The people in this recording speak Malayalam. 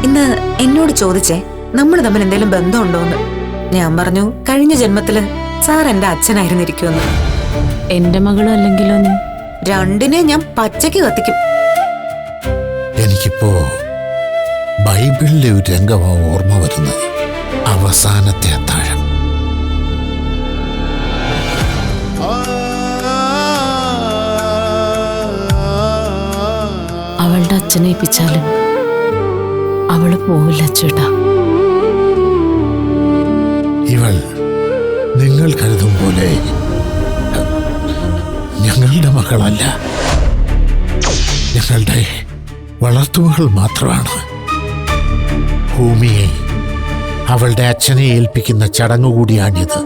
ഇന്ന് എന്നോട് ചോദിച്ചേ നമ്മൾ തമ്മിൽ എന്തെങ്കിലും ബന്ധമുണ്ടോന്ന്. ഞാൻ പറഞ്ഞു കഴിഞ്ഞ ജന്മത്തില് സാർ എന്റെ അച്ഛനായിരുന്നിരിക്കുമെന്ന്. എന്റെ മകളും അല്ലെങ്കിലൊന്നും രണ്ടിനെ ഞാൻ പച്ചയ്ക്ക് കത്തിക്കും. എനിക്കിപ്പോ ബൈബിളിലെ ഒരു രംഗമാ ഓർമ്മ വരുന്നത്. അവസാനത്തെ അത്താഴം. അവളുടെ അച്ഛനെ ഏൽപ്പിച്ചാലും അവള് പോവില്ല ചേട്ടാ. ഇവൾ നിങ്ങൾ കരുതും പോലെ ഞങ്ങളുടെ മകളല്ല, ഞങ്ങളുടെ വളർത്തുമകൾ മാത്രമാണ്. ഭൂമിയെ അവളുടെ അച്ഛനെ ഏൽപ്പിക്കുന്ന ചടങ്ങ് കൂടിയാണിത്.